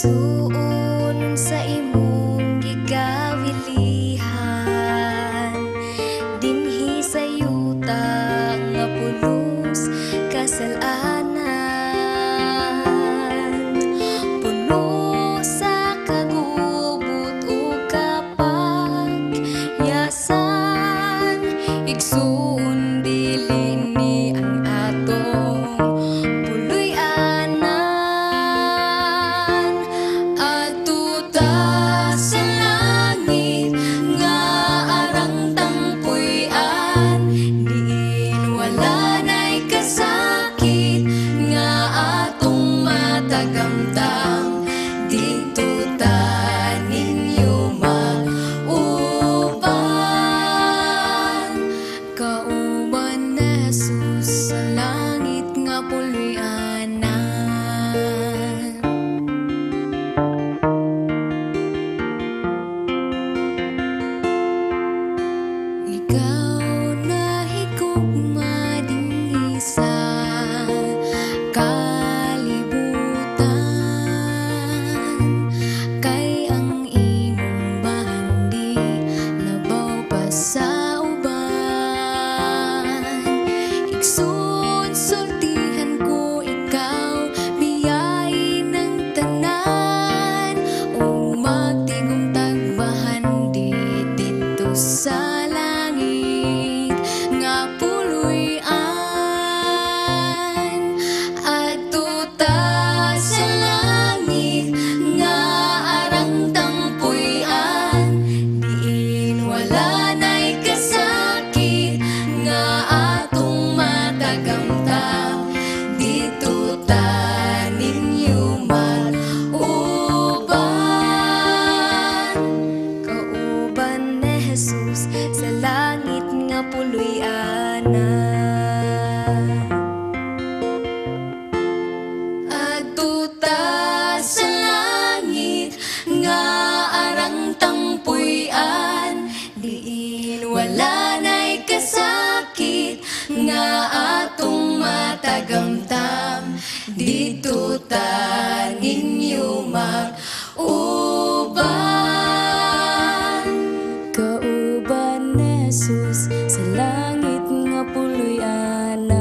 Igsuon sa imong gigawilihan, dinhi sa yuta nga pulos kasalanan. Puno sa kagubot ug kapagyasan, igsuon dili ni ang atong puloy-anan. Adto ta sa langit nga arang tangpuy-an, diin wala na'y kasakit nga atong matagamtam. Dito ta ninyo mauban, kauban na Jesus sa langit nga puloy-anan. Ikaw na higugma dinhi sa kalibutan, kay ang imong bandi labaw pa sa uban. Igsoon sultihan ko ikaw, biyain ng tanan, o magtigong tagbahan dito sa langit nga puloy-an. Adto ta sa langit nga arang tangpuy-an, diin wala na'y kasakit nga atong matagamtam. Dito ta ninyo mauban, kauban ni Jesus sa langit nga puloy-anan. Adto ta sa langit nga arang tangpuy-an, diin wala na'y kasakit nga atong matagamtam. Dito ta ninyo mauban, kauban ni Jesus sa langit nga puloy-anan.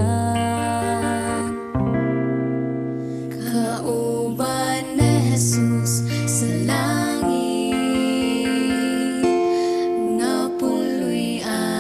Kauban ni Jesus sa langit nga puloy-anan.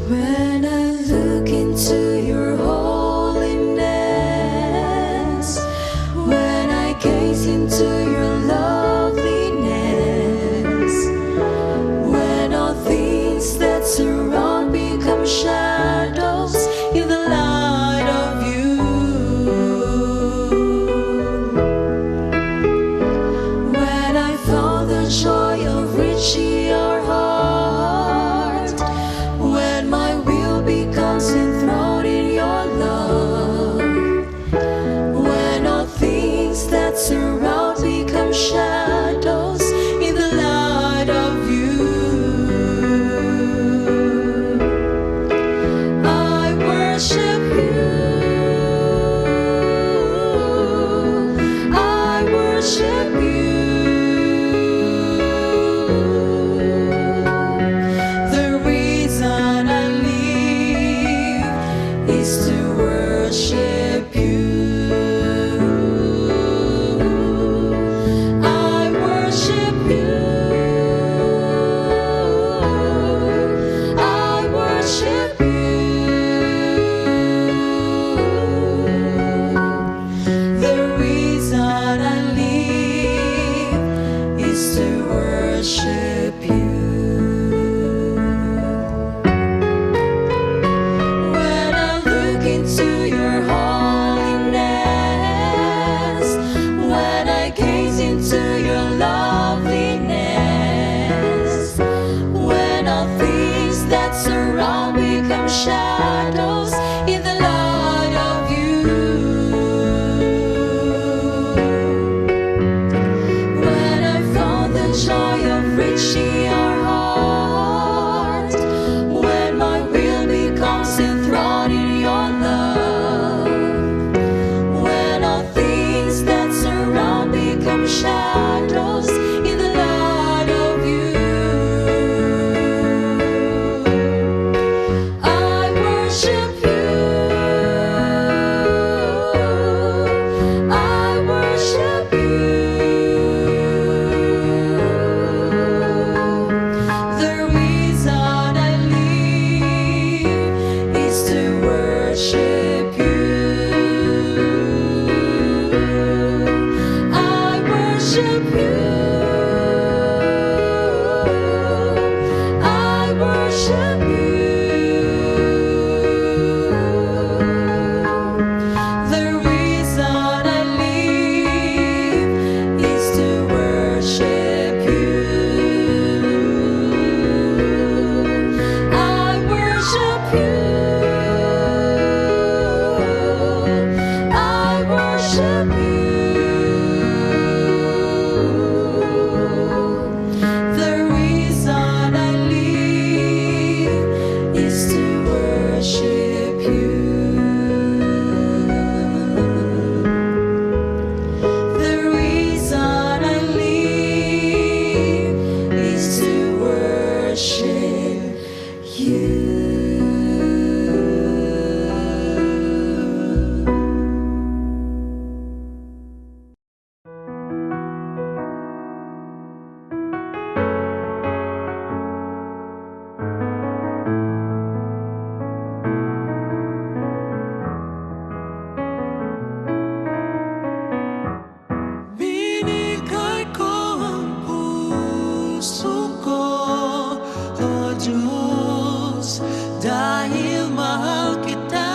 When I look into your holiness, when I gaze into your loveliness, when all things that surround become shadows in the light of you, when I found the joy of reaching your heart, when my will becomes enthroned surround become shadows in the light of you. When I found the joy of reaching your heart, when my will becomes enthroned in your love, when all things that surround become shadows in the light of you, I worship you, I worship you. The reason I live is to worship you. I worship you, I worship you. The reason I live is to worship you. I worship you, I worship you. The reason I live is to worship you. The reason I live is to worship you. Binigay ko ang puso ko, O Diyos, dahil mahal kita.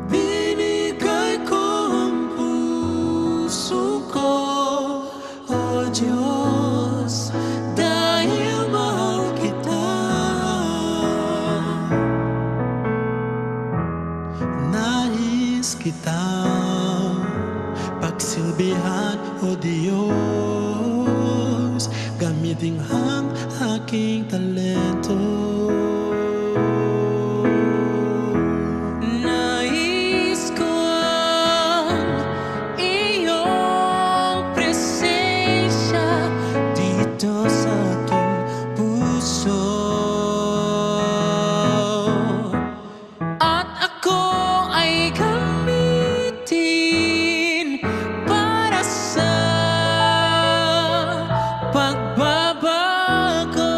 Binigay ko ang puso ko, O Diyos, dahil mahal kita. Nais kitang pagsilbihan, O Diyos, gamitin ang aking talento. Nais ko ang iyong presensya dito sa aking puso. At ako ay gamitin para sa pagbabago.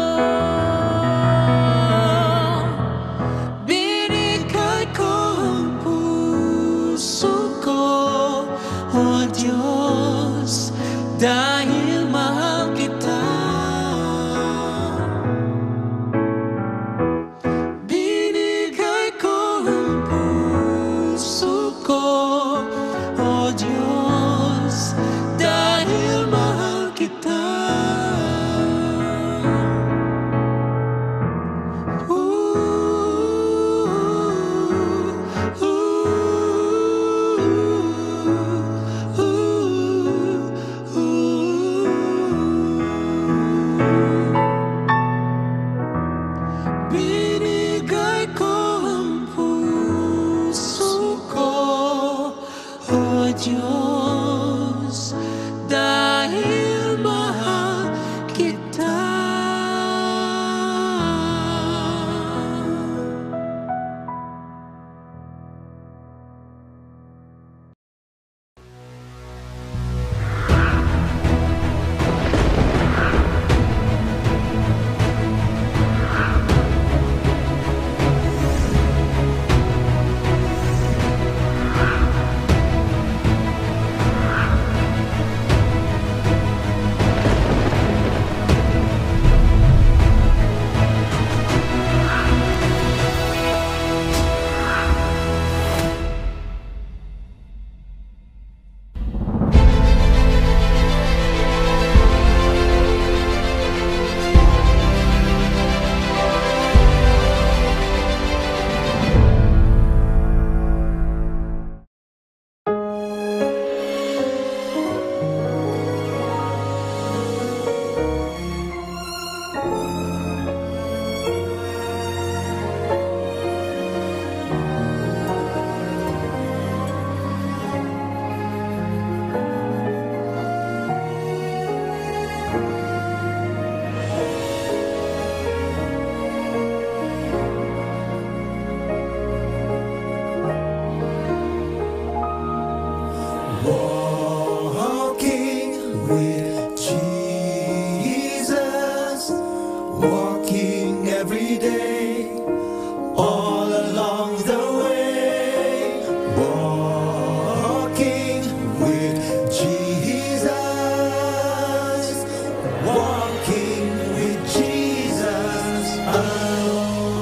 walking every day, all along the way, walking with Jesus, walking with Jesus alone.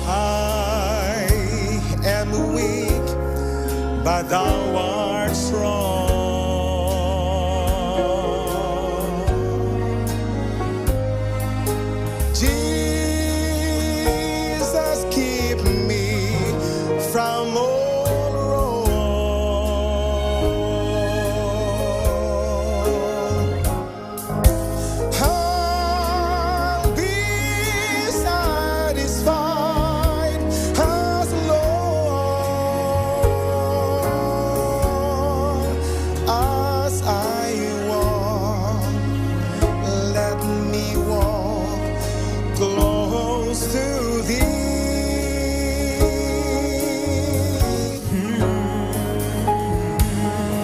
I am weak, but thou art strong. Jesus, keep me from all wrong. I'll be satisfied as long as I walk. Let me walk close to thee.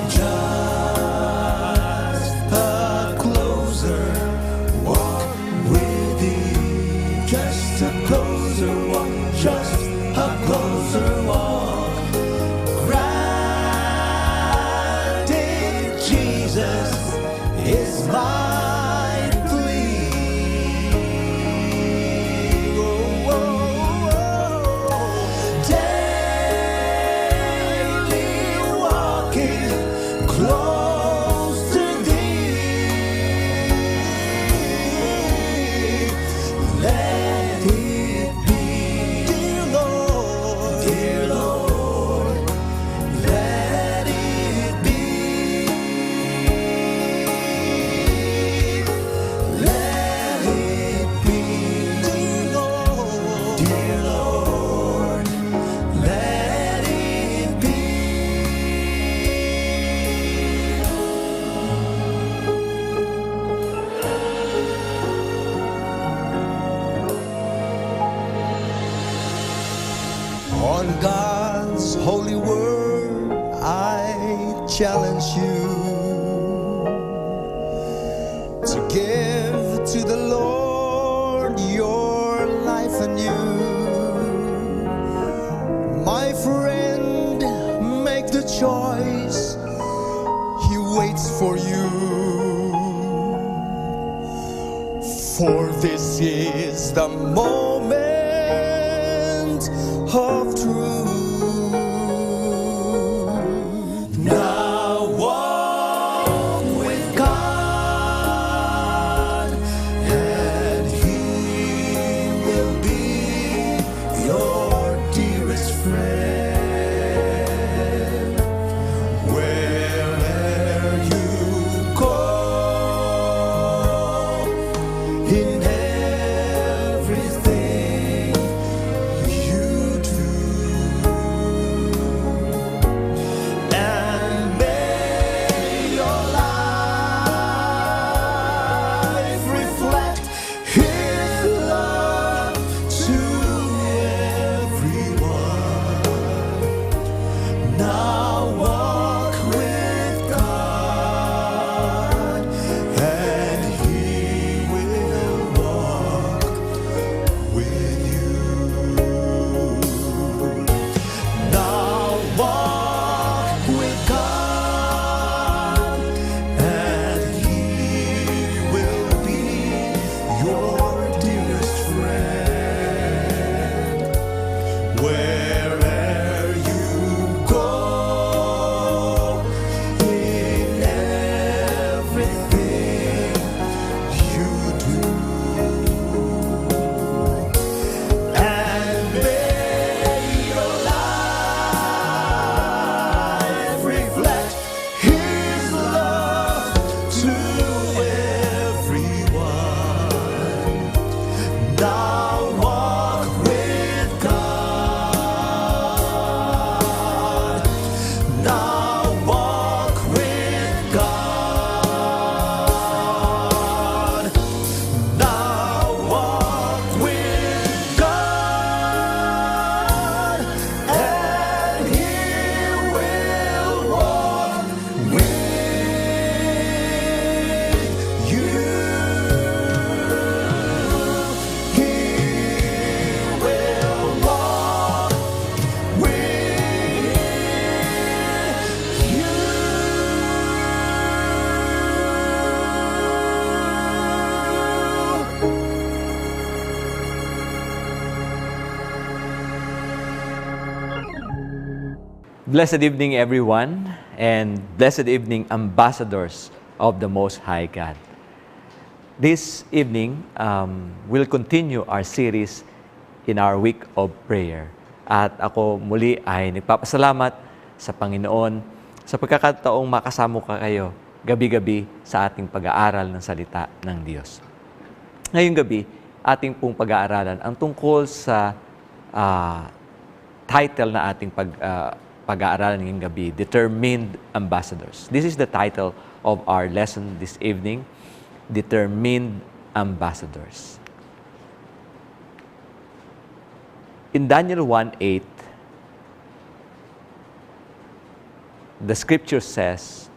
Just a closer walk with thee. Just a closer walk. Just a closer walk. Granted, Jesus is my plea. Oh, oh, oh. Daily walking close to thee. Let it be, dear Lord, let it be. Let it be, dear Lord, let it be. On God's holy word, I challenge you to give to the Lord your life anew. My friend, make the choice. He waits for you. For this is the moment of truth. Now walk with God, and He will be your dearest friend. Wherever you go, in everything you do, Blessed evening, everyone, and blessed evening, ambassadors of the Most High God. This evening, we'll continue our series in our week of prayer. At ako muli ay nagpapasalamat sa Panginoon sa pagkakataong makasama kayo gabi-gabi sa ating pag-aaral ng salita ng Diyos. Ngayong gabi, ating pong pag-aaralan ang tungkol sa title na ating pag-aaralan ngayong gabi, Determined Ambassadors. This is the title of our lesson this evening, Determined Ambassadors. In Daniel 1:8, the scripture says,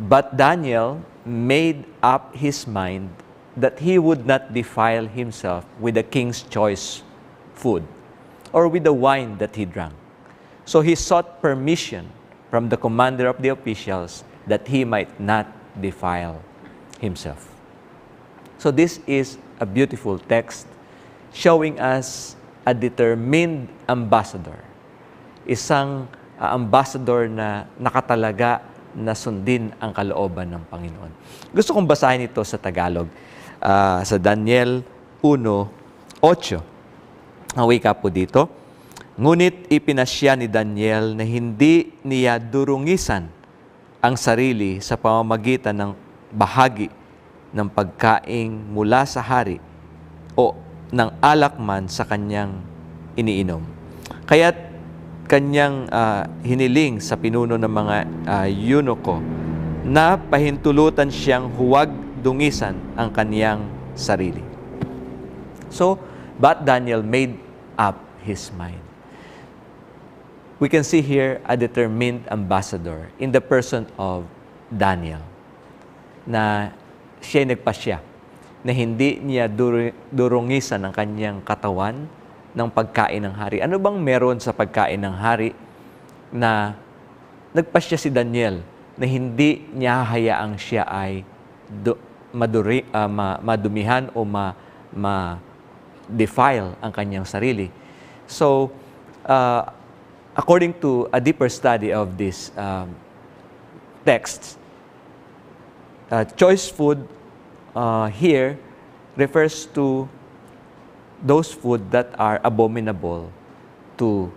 "But Daniel made up his mind that he would not defile himself with the king's choice food, or with the wine that he drank. So he sought permission from the commander of the officials that he might not defile himself." So this is a beautiful text showing us a determined ambassador. Isang ambassador na nakatalaga na sundin ang kalooban ng Panginoon. Gusto kong basahin ito sa Tagalog, sa Daniel 1:8. Ang wika po dito, "Ngunit ipinasya ni Daniel na hindi niya durungisan ang sarili sa pamamagitan ng bahagi ng pagkaing mula sa hari o ng alak man sa kanyang iniinom. Kaya't kanyang hiniling sa pinuno ng mga eunuko na pahintulutan siyang huwag dungisan ang kanyang sarili." So, but Daniel made up his mind. We can see here a determined ambassador in the person of Daniel, na siya nagpasya na hindi niya durungisan ang kanyang katawan ng pagkain ng hari. Ano bang meron sa pagkain ng hari na nagpasya si Daniel na hindi niya hayaang siya ay madumihan o ma-defile ang kanyang sarili? So, according to a deeper study of this text, choice food here refers to those food that are abominable to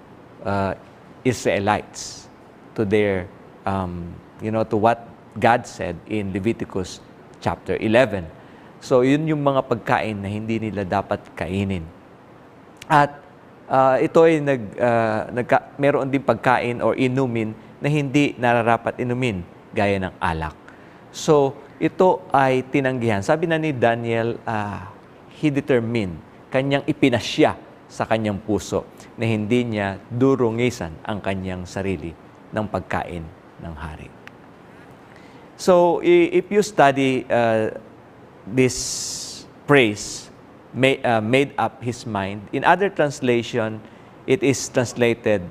Israelites, to their, to what God said in Leviticus chapter 11. So, yun yung mga pagkain na hindi nila dapat kainin. At ito ay meron din pagkain or inumin na hindi nararapat inumin, gaya ng alak. So, ito ay tinanggihan. Sabi na ni Daniel, he determined, kanyang ipinasya sa kanyang puso na hindi niya durungisan ang kanyang sarili ng pagkain ng hari. So, if you study this phrase, made up his mind. In other translation, it is translated,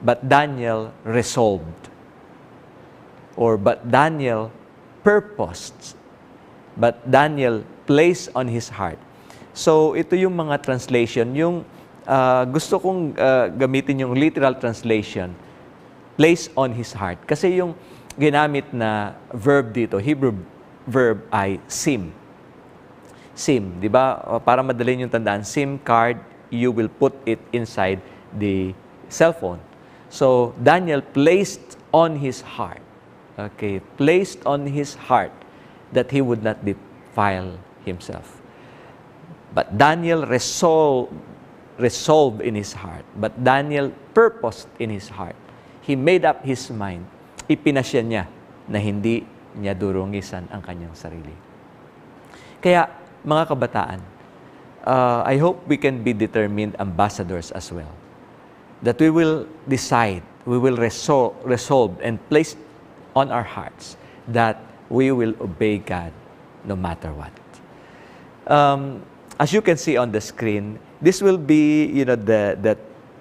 "But Daniel resolved," or "But Daniel purposed," "But Daniel placed on his heart." So, ito yung mga translation. Yung gusto kong gamitin yung literal translation, "place on his heart." Kasi yung ginamit na verb dito, Hebrew verb ay sim. SIM, di ba? Para madali yung tandaan, SIM card, you will put it inside the cell phone. So, Daniel placed on his heart, placed on his heart that he would not defile himself. But Daniel resolved in his heart. But Daniel purposed in his heart. He made up his mind. Ipinasya niya na hindi niya durungisan ang kanyang sarili. Kaya, mga kabataan, I hope we can be determined ambassadors as well. That we will decide, we will resolve and place on our hearts that we will obey God no matter what. As you can see on the screen, this will be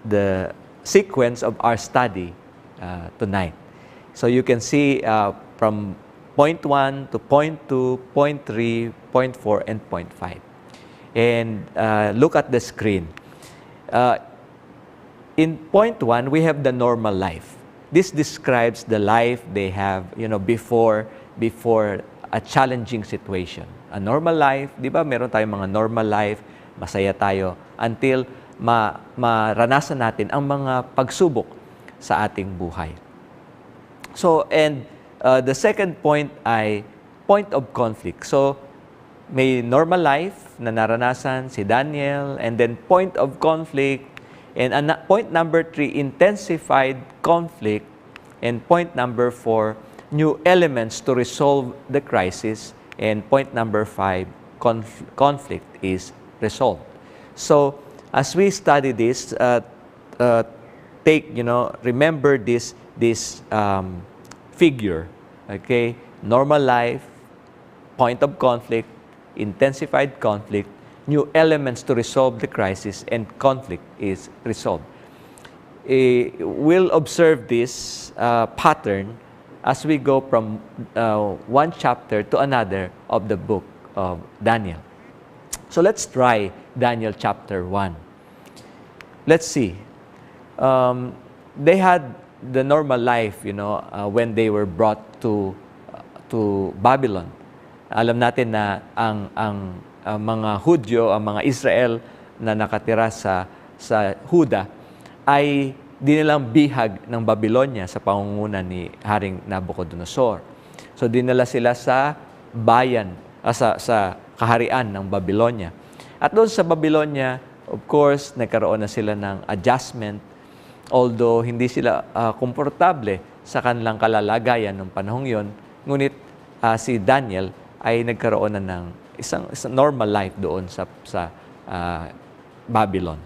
the sequence of our study tonight. So you can see from point 1 to point 2, point 3, point 4, and point 5. And look at the screen. in point 1, we have the normal life. This describes the life they have, before a challenging situation. A normal life, di ba? Meron tayong mga normal life, masaya tayo, until maranasan natin ang mga pagsubok sa ating buhay. So, and the second point ay point of conflict. So, may normal life na naranasan si Daniel, and then point of conflict, and point number 3, intensified conflict, and point number 4, new elements to resolve the crisis, and point number 5, conflict is resolved. So, as we study this, remember this figure, okay? Normal life, point of conflict, intensified conflict, new elements to resolve the crisis, and conflict is resolved. We'll observe this pattern as we go from one chapter to another of the book of Daniel. So let's try Daniel chapter 1. Let's see. They had the normal life, when they were brought to Babylon. Alam natin na ang mga Hudyo, ang mga Israel na nakatira sa Huda ay dinilang bihag ng Babylonia sa pangunguna ni Haring Nabucodonosor. So dinala sila sa bayan, sa kaharian ng Babylonia. At doon sa Babylonia, of course, nagkaroon na sila ng adjustment, although hindi sila komportable sa kanilang kalalagayan ng panahong yon. Ngunit si Daniel ay nagkaroon na ng isang normal life doon sa Babylon.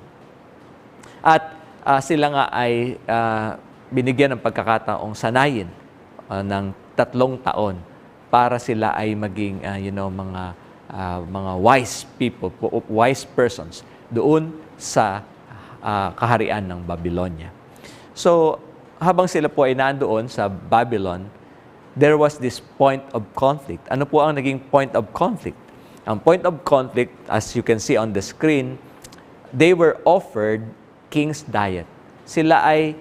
At sila nga ay binigyan ng pagkakataong sanayin ng 3 taon para sila ay maging mga wise people, wise persons doon sa kaharian ng Babylonia. So, habang sila po ay nandoon sa Babylon, there was this point of conflict. Ano po ang naging point of conflict? Ang point of conflict, as you can see on the screen, they were offered king's diet. Sila ay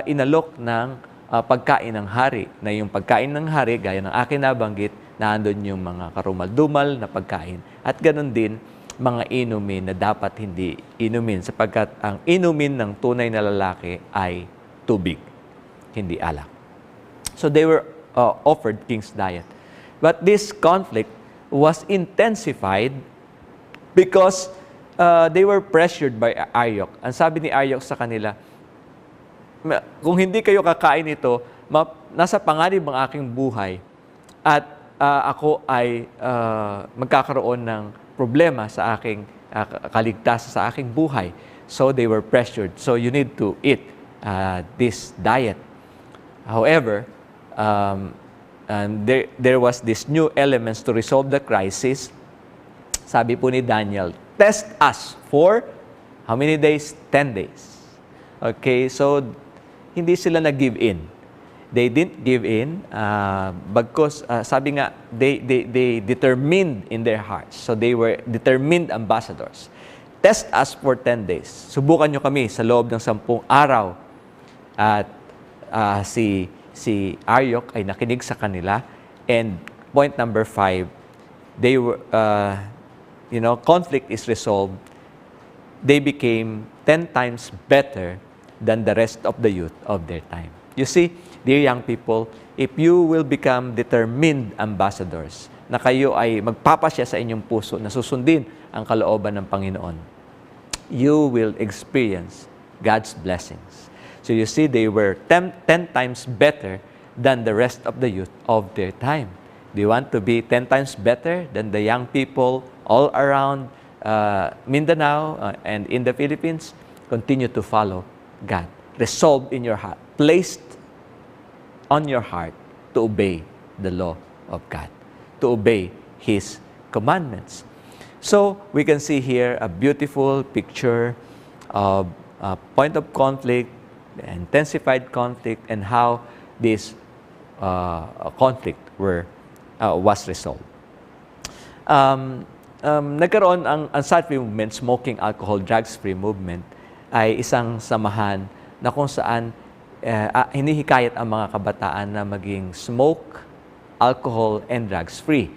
inalok ng pagkain ng hari. Na yung pagkain ng hari, gaya ng akin nabanggit, naandun yung mga karumal-dumal na pagkain. At ganun din, mga inumin na dapat hindi inumin sapagkat ang inumin ng tunay na lalaki ay tubig, hindi alak. So they were offered king's diet. But this conflict was intensified because they were pressured by Arioch. Ang sabi ni Arioch sa kanila, kung hindi kayo kakain ito, nasa panganib ang aking buhay at ako ay magkakaroon ng problema sa aking kaligtasan sa aking buhay. So they were pressured. So you need to eat this diet. However, there was this new elements to resolve the crisis. Sabi po ni Daniel, test us for how many days? 10 days. Okay, so hindi sila nag-give in. They didn't give in bagkus sabi nga they determined in their hearts. So they were determined ambassadors. Test us for 10 days. Subukan nyo kami sa loob ng 10 araw. At si Arioch ay nakinig sa kanila. And point number 5, they were, conflict is resolved. They became 10 times better than the rest of the youth of their time. You see, dear young people, if you will become determined ambassadors, na kayo ay magpapasya sa inyong puso na susundin ang kalooban ng Panginoon, you will experience God's blessings. So you see, they were 10 times better than the rest of the youth of their time. Do you want to be 10 times better than the young people all around Mindanao and in the Philippines? Continue to follow God. Resolved in your heart, placed on your heart to obey the law of God, to obey His commandments. So we can see here a beautiful picture of a point of conflict, intensified conflict, and how this conflict was resolved. Nagkaroon ang unsafe movement, smoking, alcohol, drugs-free movement, ay isang samahan na kung saan hinihikayat ang mga kabataan na maging smoke, alcohol, and drugs-free.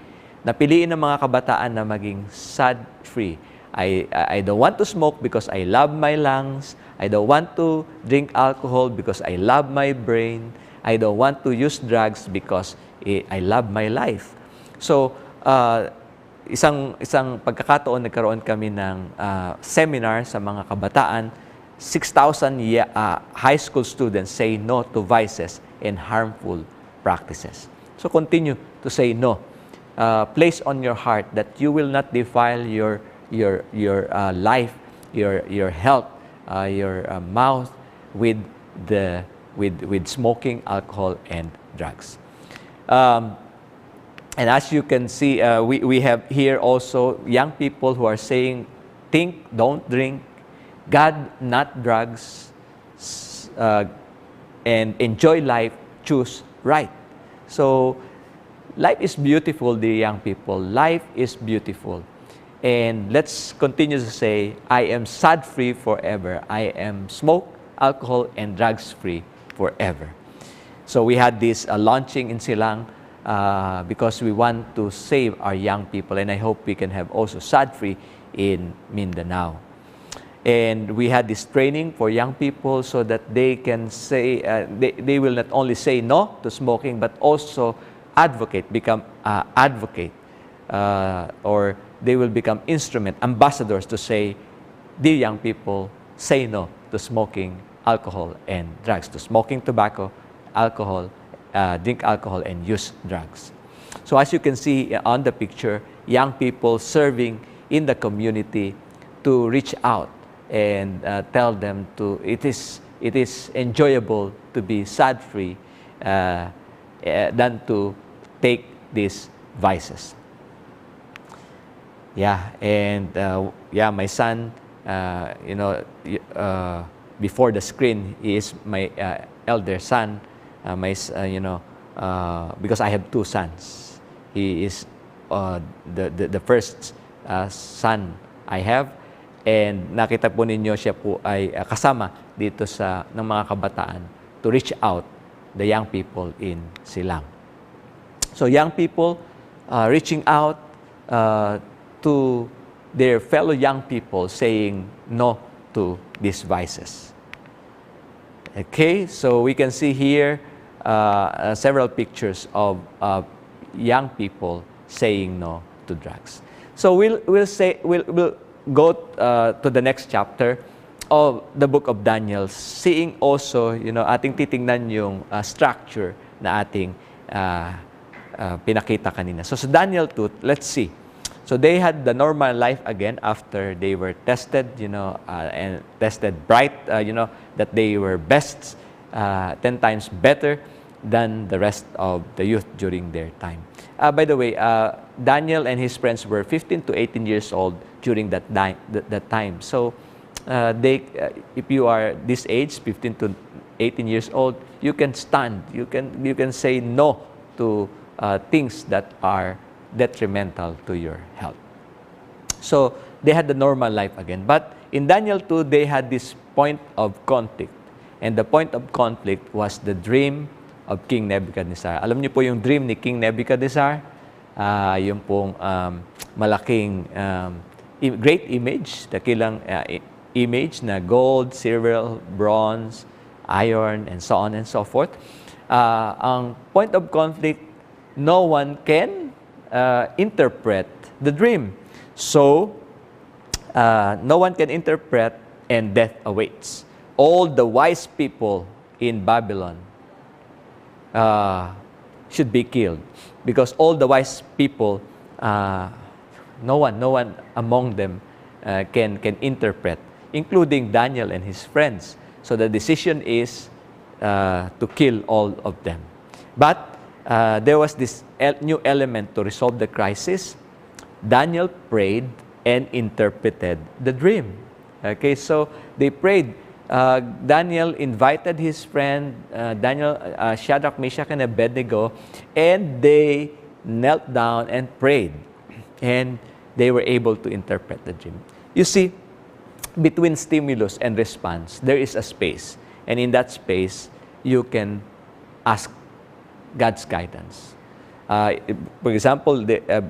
Napiliin ng mga kabataan na maging sad-free. I don't want to smoke because I love my lungs. I don't want to drink alcohol because I love my brain. I don't want to use drugs because I love my life. So, isang pagkakataon nagkaroon kami ng seminar sa mga kabataan. 6,000 high school students say no to vices and harmful practices. So continue to say no. Place on your heart that you will not defile your life, your health, your mouth with smoking, alcohol, and drugs. And as you can see, we have here also young people who are saying, think, don't drink, God, not drugs, and enjoy life, choose right. So, life is beautiful, dear young people. Life is beautiful. And let's continue to say, I am sad-free forever. I am smoke, alcohol, and drugs-free forever. So we had this launching in Silang because we want to save our young people. And I hope we can have also sad-free in Mindanao. And we had this training for young people so that they can say, they will not only say no to smoking, but also become advocate, or they will become ambassadors to say, dear young people, say no to smoking, alcohol, and drugs, to smoking tobacco, alcohol, drink alcohol, and use drugs. So as you can see on the picture, young people serving in the community to reach out and tell them it is enjoyable to be sad-free than to take these vices. Yeah, and my son, before the screen, he is my elder son. Because I have two sons. He is the first son I have. And nakita po ninyo, siya po ay kasama dito ng mga kabataan to reach out the young people in Silang. So young people reaching out to their fellow young people saying no to these vices. Okay, so we can see here several pictures of young people saying no to drugs. So we'll go to the next chapter of the book of Daniel, seeing also, ating titingnan yung structure na ating pinakita kanina. So sa Daniel 2, let's see. So they had the normal life again after they were tested, and tested bright, that they were best, 10 times better than the rest of the youth during their time. By the way, Daniel and his friends were 15 to 18 years old during that time. So if you are this age, 15 to 18 years old, you can stand. You can say no to things that are detrimental to your health. So they had the normal life again. But in Daniel 2, they had this point of conflict. And the point of conflict was the dream of King Nebuchadnezzar. Alam niyo po yung dream ni King Nebuchadnezzar? Yung pong malaking great image, dakilang image na gold, silver, bronze, iron, and so on and so forth. Ang point of conflict, no one can interpret the dream. So, no one can interpret, and death awaits. All the wise people in Babylon should be killed, because all the wise people, no one among them can interpret, including Daniel and his friends. So the decision is to kill all of them. But there was this new element to resolve the crisis. Daniel prayed and interpreted the dream. Okay, so they prayed. Daniel invited his friend, Shadrach, Meshach, and Abednego, and they knelt down and prayed. And they were able to interpret the dream. You see, between stimulus and response, there is a space. And in that space, you can ask God's guidance. For example,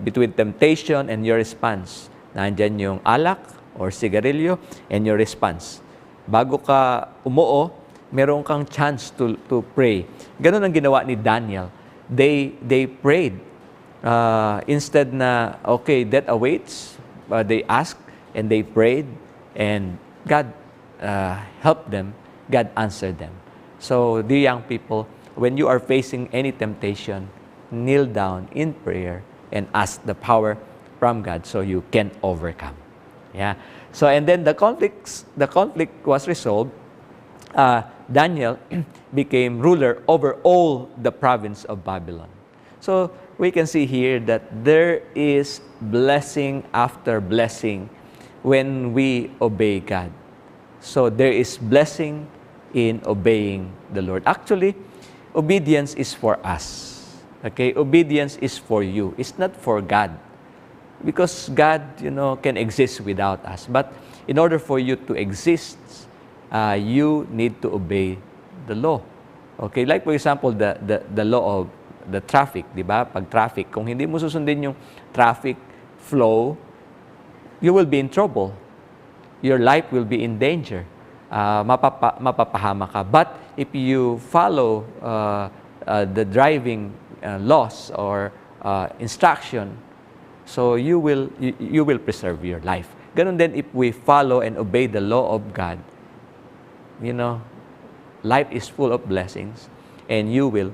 between temptation and your response, nandyan yung alak or sigarilyo and your response. Bago ka umuo, meron kang chance to pray. Ganun ang ginawa ni Daniel. They prayed. Instead na, okay, death awaits, they asked and they prayed, and God helped them, God answered them. So, dear young people, when you are facing any temptation, kneel down in prayer and ask the power from God so you can overcome. Yeah. So, and then the conflict was resolved. Daniel became ruler over all the province of Babylon. So, we can see here that there is blessing after blessing when we obey God. So, there is blessing in obeying the Lord. Actually, obedience is for us. Okay? Obedience is for you. It's not for God. Because God, can exist without us. But in order for you to exist, you need to obey the law. Okay? Like for example, the law of the traffic, di ba? Pag traffic, kung hindi mo susundin yung traffic flow, you will be in trouble. Your life will be in danger. Mapapahama ka. But if you follow the driving laws or instruction, so you will preserve your life. Ganun din if we follow and obey the law of God, life is full of blessings, and you will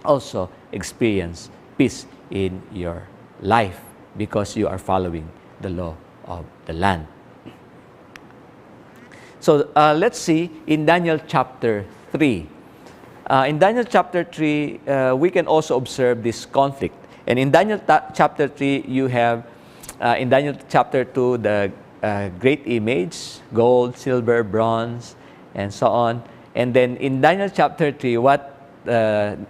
also experience peace in your life because you are following the law of the land. So let's see in Daniel chapter 3. In Daniel chapter 3, we can also observe this conflict. And in Daniel chapter 3, you have, in Daniel chapter 2, the great image, gold, silver, bronze, and so on. And then in Daniel chapter 3, what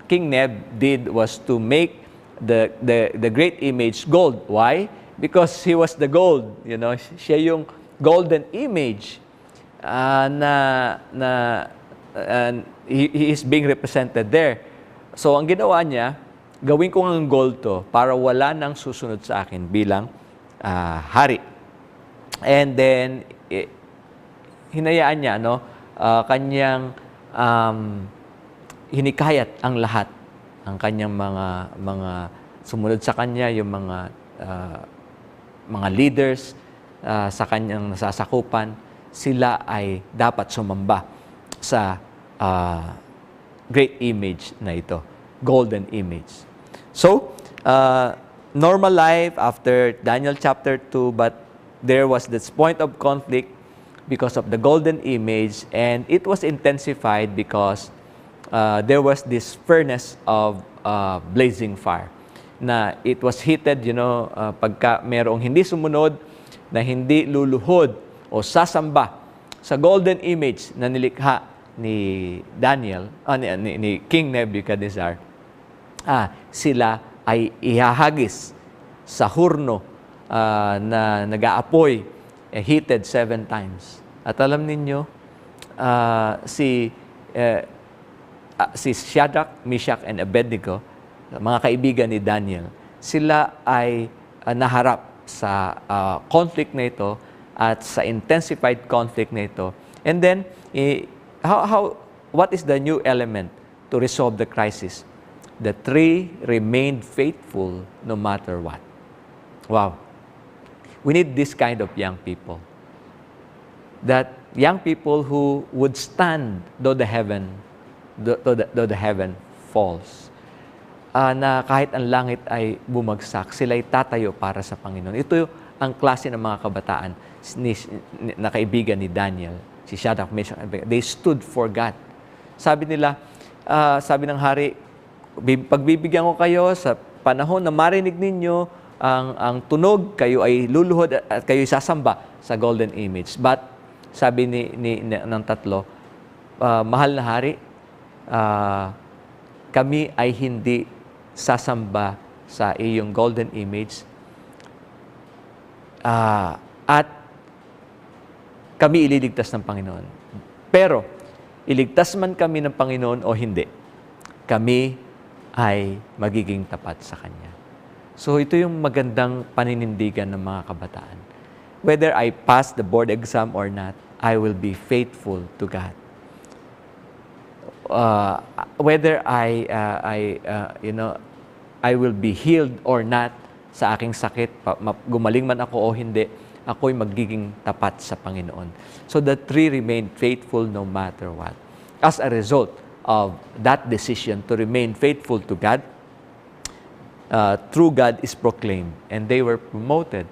King Neb did was to make the great image gold. Why? Because he was the gold. Siya yung golden image he is being represented there. So, ang ginawa niya, gawin ko ng gold to para wala nang susunod sa akin bilang hari. And then, hinayaan niya, kanyang hinikayat ang lahat, ang kanyang mga sumunod sa kanya, yung mga leaders sa kanyang nasasakupan, sila ay dapat sumamba sa great image na ito, golden image. So, normal life after Daniel chapter 2, but there was this point of conflict because of the golden image, and it was intensified because there was this furnace of blazing fire na it was heated, pagka merong hindi sumunod, na hindi luluhod o sasamba sa golden image na nilikha ni Daniel, ni King Nebuchadnezzar, sila ay ihahagis sa hurno na nag-aapoy, heated 7 times. At alam ninyo, si Shadrach, Meshach, and Abednego, mga kaibigan ni Daniel, sila ay naharap sa conflict na ito at sa intensified conflict na ito. And then, what is the new element to resolve the crisis? The 3 remained faithful no matter what. Wow. We need this kind of young people. That young people who would stand though the heaven falls. Na kahit ang langit ay bumagsak, sila ay tatayo para sa Panginoon. Ito ang klase ng mga kabataan na kaibigan ni Daniel, si Shadrach, Meshach, and Abednego. They stood for God. Sabi nila, sabi ng hari, pagbibigyan ko kayo sa panahon na marinig ninyo ang tunog, kayo ay luluhod at kayo ay sasamba sa golden image. But, sabi ng tatlo, mahal na hari, kami ay hindi sasamba sa iyong golden image at kami ililigtas ng Panginoon. Pero, iligtas man kami ng Panginoon o hindi, kami ay magiging tapat sa Kanya. So, ito yung magandang paninindigan ng mga kabataan. Whether I pass the board exam or not, I will be faithful to God. Whether I will be healed or not sa aking sakit, gumaling man ako o hindi, ako'y magiging tapat sa Panginoon. So the three remained faithful no matter what. As a result of that decision to remain faithful to God, true God is proclaimed, and they were promoted.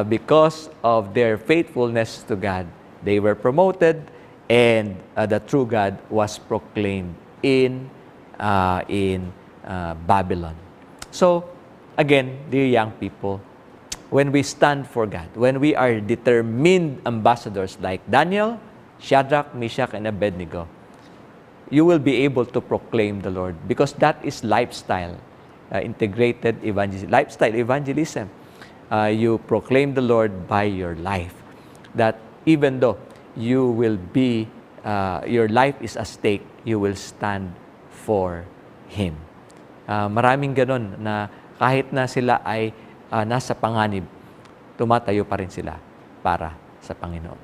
Because of their faithfulness to God, they were promoted, and the true God was proclaimed in Babylon. So, again, dear young people, when we stand for God, when we are determined ambassadors like Daniel, Shadrach, Meshach, and Abednego, you will be able to proclaim the Lord, because that is lifestyle, integrated lifestyle evangelism. You proclaim the Lord by your life. That even though you will be, your life is at stake, you will stand for Him. Maraming ganon na kahit na sila ay nasa panganib, tumatayo pa rin sila para sa Panginoon.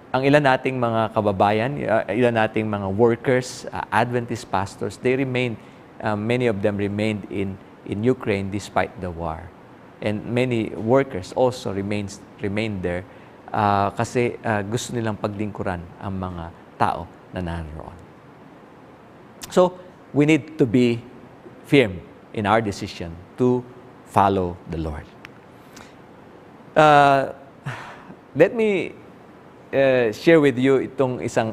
Ang ilan nating mga kababayan, ilan nating mga workers, Adventist pastors, they remained, many of them remained in Ukraine despite the war. And many workers also remained there kasi gusto nilang paglingkuran ang mga tao na naroon. So, we need to be firm in our decision to follow the Lord. Let me share with you itong isang,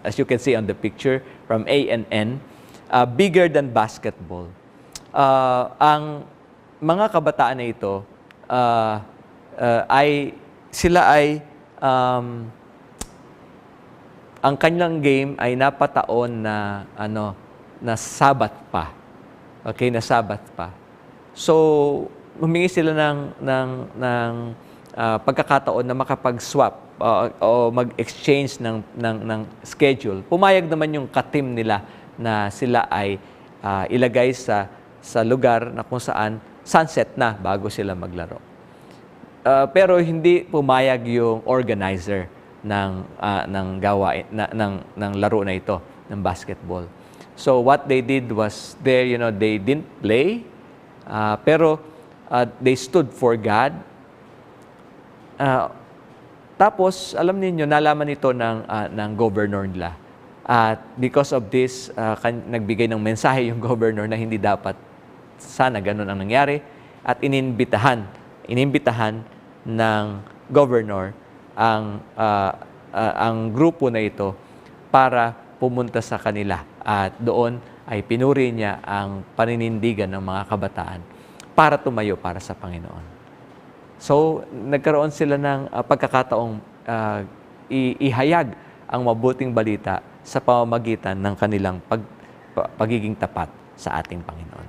as you can see on the picture, from ANN, bigger than basketball. Ang mga kabataan na ito, ang kanilang game ay napataon na Sabbath pa. Okay, na Sabbath pa. So, humingi sila ng pagkakataon na makapag-swap o mag-exchange ng schedule. Pumayag naman yung ka-team nila na sila ay ilagay sa lugar na kung saan sunset na bago sila maglaro. Pero hindi pumayag yung organizer ng gawain ng laro na ito ng basketball. So what they did was they didn't play, pero they stood for God. Tapos alam niyo, nalaman ito ng governor nila. At because of this, nagbigay ng mensahe yung governor na hindi dapat sana ganun ang nangyari, at inimbitahan ng governor ang grupo na ito para pumunta sa kanila, at doon ay pinuri niya ang paninindigan ng mga kabataan para tumayo para sa Panginoon. So, nagkaroon sila ng pagkakataong ihayag ang mabuting balita sa pamamagitan ng kanilang pagiging tapat sa ating Panginoon.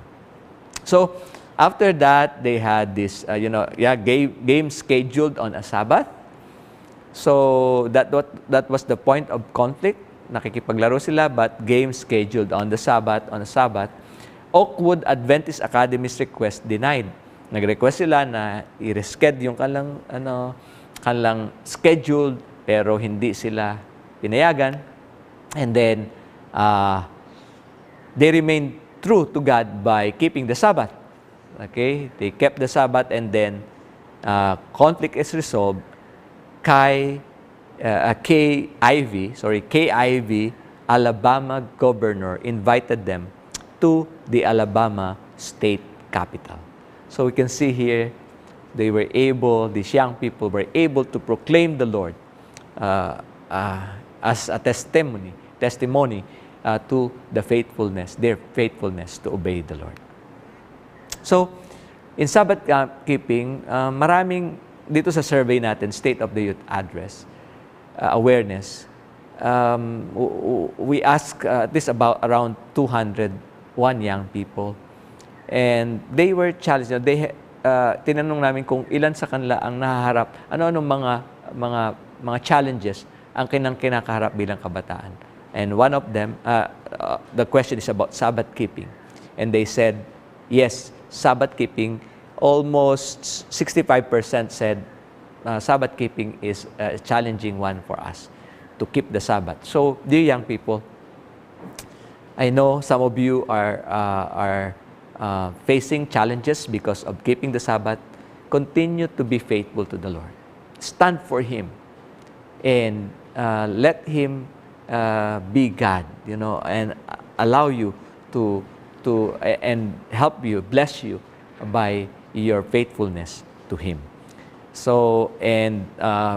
So, after that, they had this, game scheduled on a Sabbath. So, that was the point of conflict. Nakikipaglaro sila, but game scheduled on a Sabbath. Oakwood Adventist Academy's request denied. Nag-request sila na i-reschedule yung kanilang scheduled, pero hindi sila pinayagan. And then, they remained true to God by keeping the Sabbath. Okay? They kept the Sabbath, and then conflict is resolved. KIV, Alabama governor, invited them to the Alabama state capital. So we can see here, these young people were able to proclaim the Lord as a testimony to their faithfulness to obey the Lord. So, in Sabbath keeping, maraming dito sa survey natin, State of the Youth Address, awareness, we ask this about around 201 young people, and they were challenged. tinanong namin kung ilan sa kanila ang nahaharap, ano-anong mga challenges ang kinakaharap bilang kabataan. And one of them, the question is about Sabbath keeping. And they said, yes, Sabbath keeping, almost 65% said Sabbath keeping is a challenging one for us to keep the Sabbath. So, dear young people, I know some of you are facing challenges because of keeping the Sabbath. Continue to be faithful to the Lord. Stand for Him and let Him be God, and allow you to and help you, bless you by your faithfulness to Him. So, and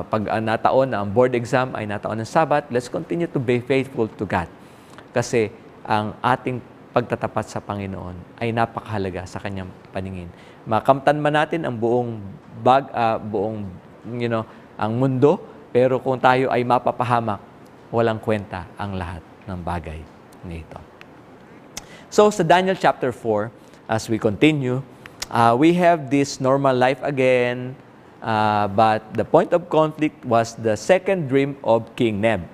pag nataon na ang board exam ay nataon ng Sabbath, let's continue to be faithful to God. Kasi ang ating pagtatapat sa Panginoon ay napakahalaga sa Kanyang paningin. Makamtan man natin ang ang mundo, pero kung tayo ay mapapahamak, walang kwenta ang lahat ng bagay nito. So, sa Daniel chapter 4, as we continue, we have this normal life again, but the point of conflict was the second dream of King Neb.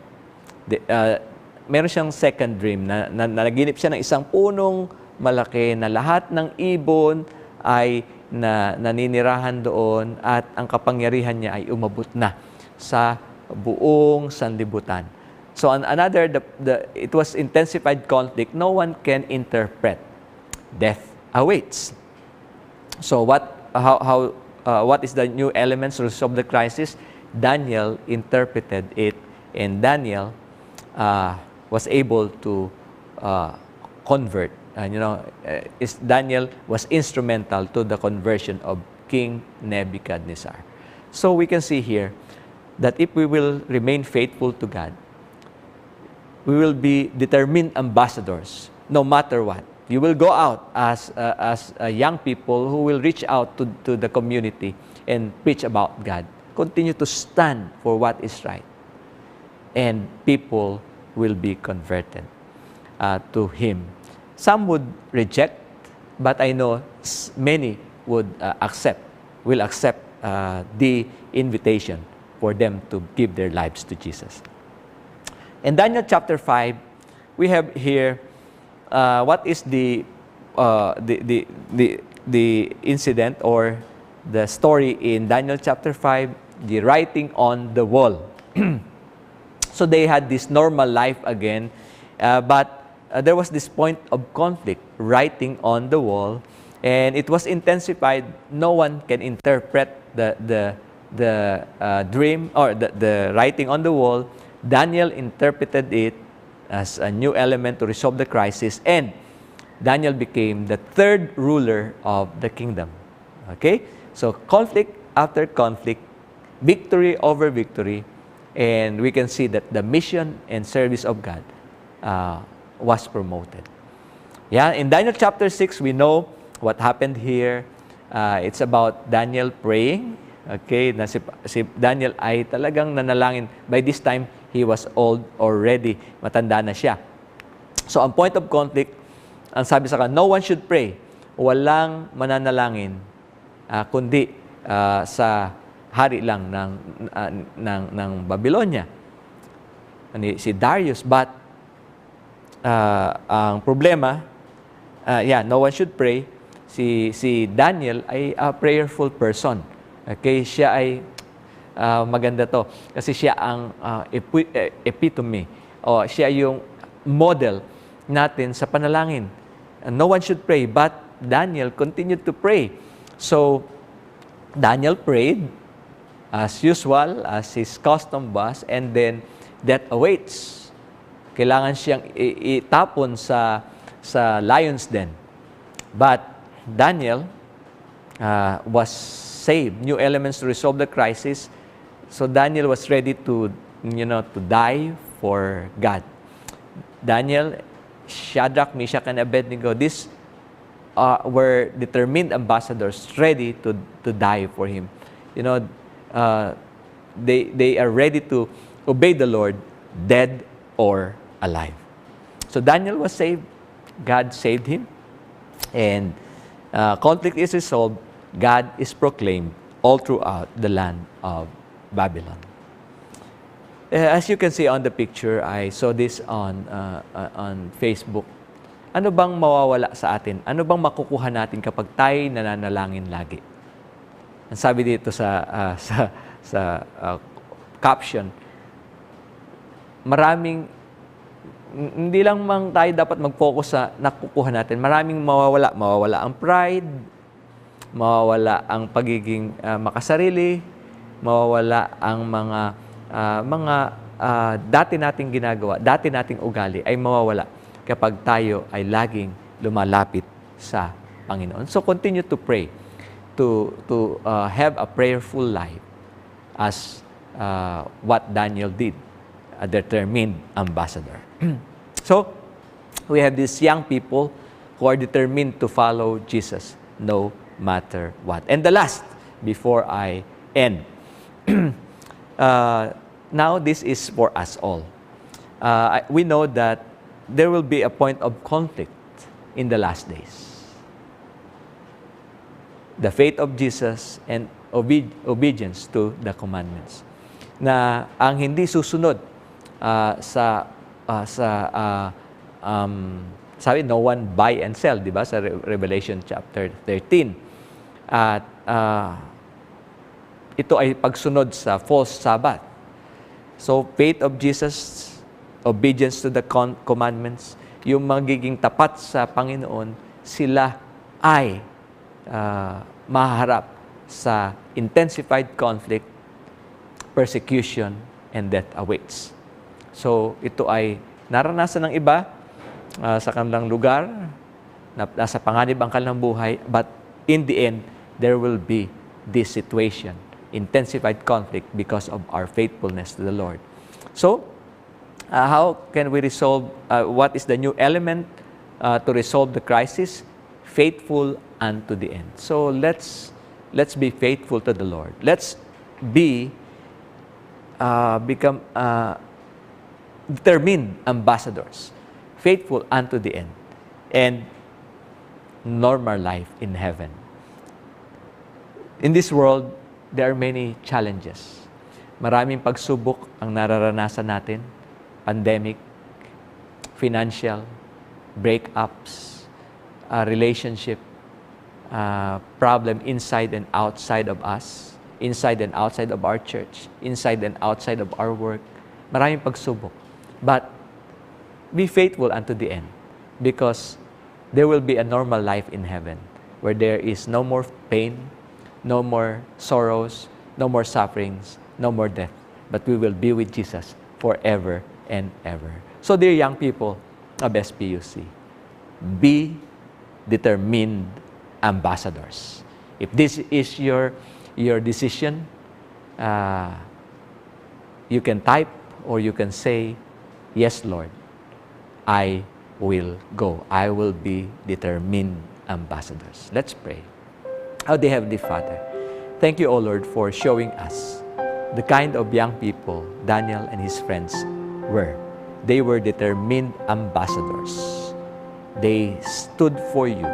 Meron siyang second dream na naginip siya ng isang punong malaki na lahat ng ibon ay naninirahan doon at ang kapangyarihan niya ay umabot na sa buong sanlibutan. So it was intensified conflict. No one can interpret. Death awaits. So what is the new elements to resolve the crisis? Daniel interpreted it, and Daniel was able to convert. Daniel was instrumental to the conversion of King Nebuchadnezzar. So we can see here that if we will remain faithful to God, we will be determined ambassadors no matter what. You will go out as young people who will reach out to the community and preach about God. Continue to stand for what is right. And people will be converted to Him. Some would reject, but I know many will accept the invitation for them to give their lives to Jesus. In Daniel chapter 5, we have here what is the incident or the story in Daniel chapter 5, the writing on the wall. So they had this normal life again, but there was this point of conflict, writing on the wall, and it was intensified. No one can interpret the dream or the writing on the wall. Daniel interpreted it as a new element to resolve the crisis, and Daniel became the third ruler of the kingdom. Okay? So conflict after conflict, victory over victory, and we can see that the mission and service of God was promoted. Yeah, in Daniel chapter 6, we know what happened here. It's about Daniel praying. Okay, na si Daniel ay talagang nanalangin. By this time, he was old already. Matanda na siya. So, ang point of conflict, ang sabi sa kanya, no one should pray. Walang mananalangin, kundi sa hari lang ng Babylonia. Si Darius. But, ang problema, no one should pray. Si Daniel ay a prayerful person. Okay, siya ay maganda to kasi siya ang epitome o siya yung model natin sa panalangin. No one should pray, but Daniel continued to pray. So Daniel prayed as usual, as his custom was, and then death awaits. Kailangan siyang itapon sa lion's den. But Daniel was saved. New elements to resolve the crisis. So Daniel was ready to die for God. Daniel, Shadrach, Meshach, and Abednego, these were determined ambassadors ready to die for Him. They are ready to obey the Lord, dead or alive. So Daniel was saved. God saved him. And conflict is resolved. God is proclaimed all throughout the land of Babylon. As you can see on the picture, I saw this on Facebook. Ano bang mawawala sa atin? Ano bang makukuha natin kapag tayo nananalangin lagi? Ang sabi dito sa caption, hindi lang tayo dapat mag-focus sa nakukuha natin. Maraming mawawala. Mawawala ang pride, mawawala ang pagiging makasarili, mawawala ang mga dati nating ginagawa, dati nating ugali ay mawawala kapag tayo ay laging lumalapit sa Panginoon. So continue to pray, to have a prayerful life as what Daniel did, a determined ambassador. So we have these young people who are determined to follow Jesus no matter what. And the last, before I end, now this is for us all. We know that there will be a point of conflict in the last days. The faith of Jesus and obedience to the commandments. Na ang hindi susunod sabi, no one buy and sell, di ba? Sa Revelation chapter 13. At ito ay pagsunod sa false Sabbath. So, faith of Jesus, obedience to the commandments, yung magiging tapat sa Panginoon, sila ay maharap sa intensified conflict, persecution, and death awaits. So, ito ay naranasan ng iba sa kanilang lugar, nasa panganib ang kanilang buhay, but in the end, there will be this situation, intensified conflict because of our faithfulness to the Lord. So, how can we resolve, what is the new element to resolve the crisis? Faithful unto the end. So, let's be faithful to the Lord. Let's become determined ambassadors, faithful unto the end, and normal life in heaven. In this world, there are many challenges. Maraming pagsubok ang nararanasan natin. Pandemic, financial, breakups, relationship, problem inside and outside of us, inside and outside of our church, inside and outside of our work. Maraming pagsubok. But be faithful unto the end, because there will be a normal life in heaven where there is no more pain, no more sorrows, no more sufferings, no more death, but we will be with Jesus forever and ever. So, dear young people of SPUC, be determined ambassadors. If this is your decision, you can type or you can say, yes, Lord, I will go. I will be determined ambassadors. Let's pray. Oh, dear Heavenly Father, thank you, O Lord, for showing us the kind of young people Daniel and his friends were. They were determined ambassadors. They stood for you.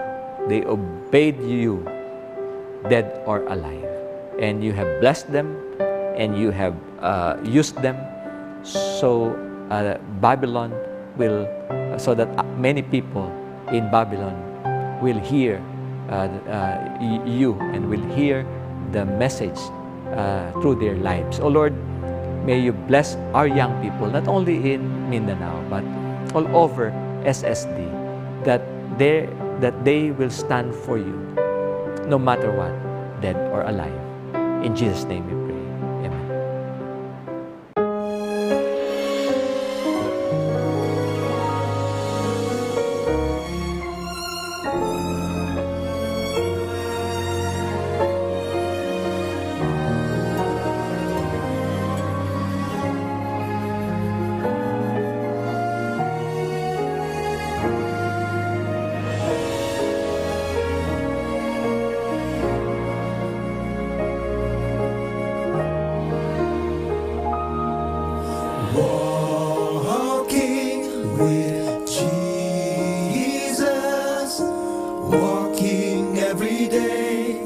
They obeyed you, dead or alive. And you have blessed them, and you have used them so Babylon will, so that many people in Babylon will hear you and will hear the message through their lives. Oh Lord, may you bless our young people, not only in Mindanao, but all over SSD, that they will stand for you, no matter what, dead or alive. In Jesus' name we pray. Amen. Walking with Jesus, walking every day,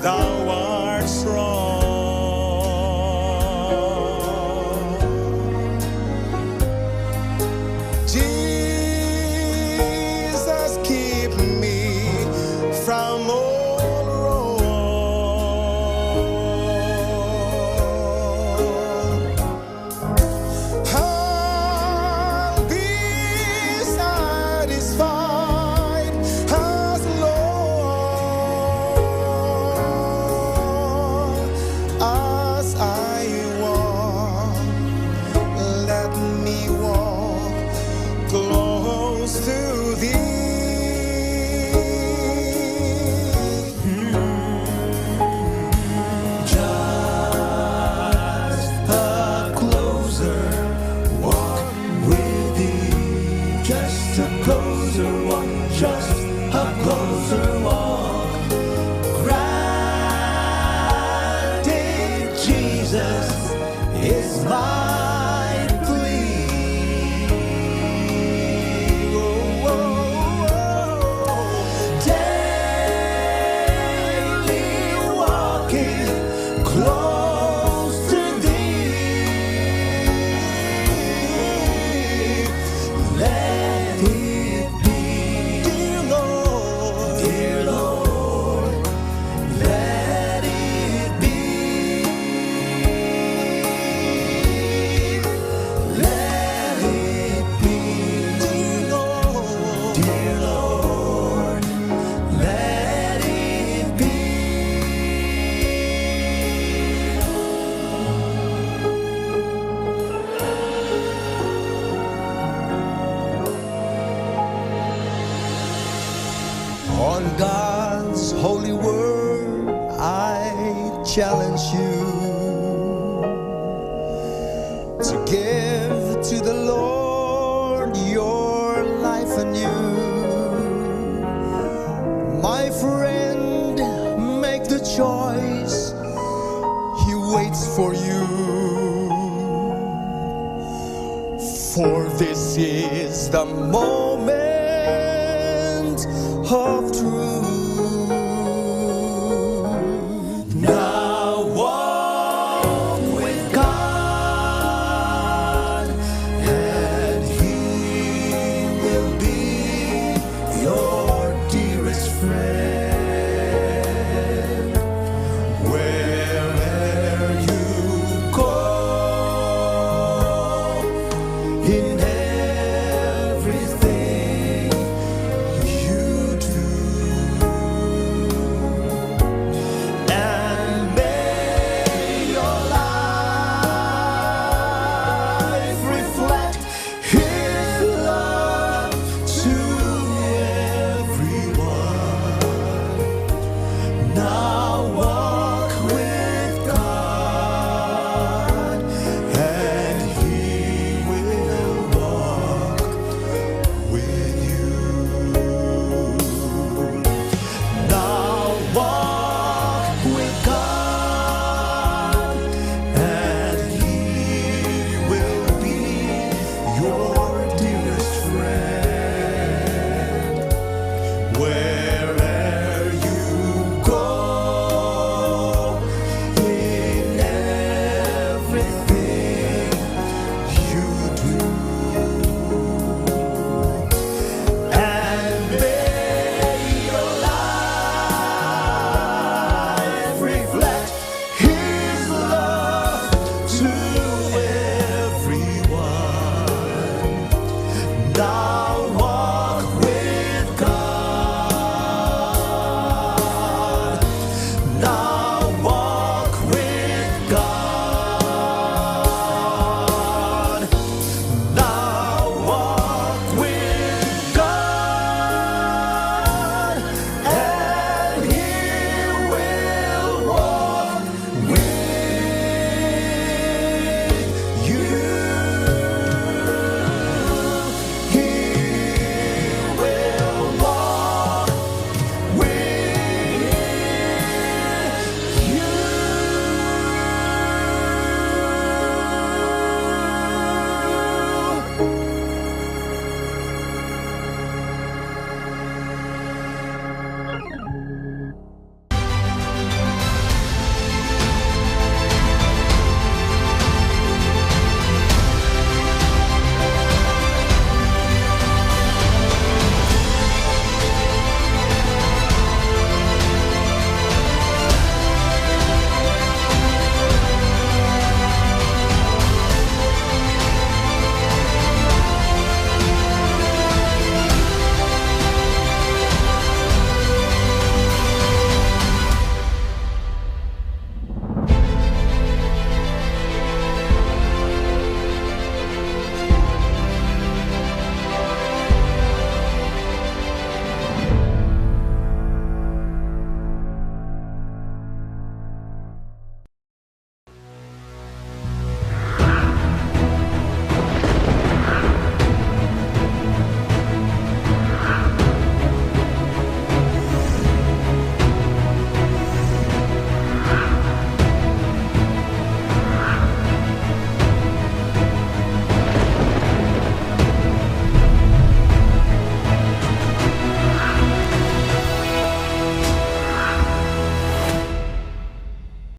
thou art strong. Jesus, keep me from all wrong. I'll be satisfied as long as I walk. Let me walk close to thee. Just a closer walk with thee. Just a closer walk. Just a closer walk. Granted, Jesus is my plea. Oh, oh, oh. Daily walking close to thee. Let it be, dear Lord, let it be. Let it be, dear Lord, let it be. On God's holy word, I challenge you to give to the Lord your life anew. My friend, make the choice. He waits for you. For this is the moment of truth.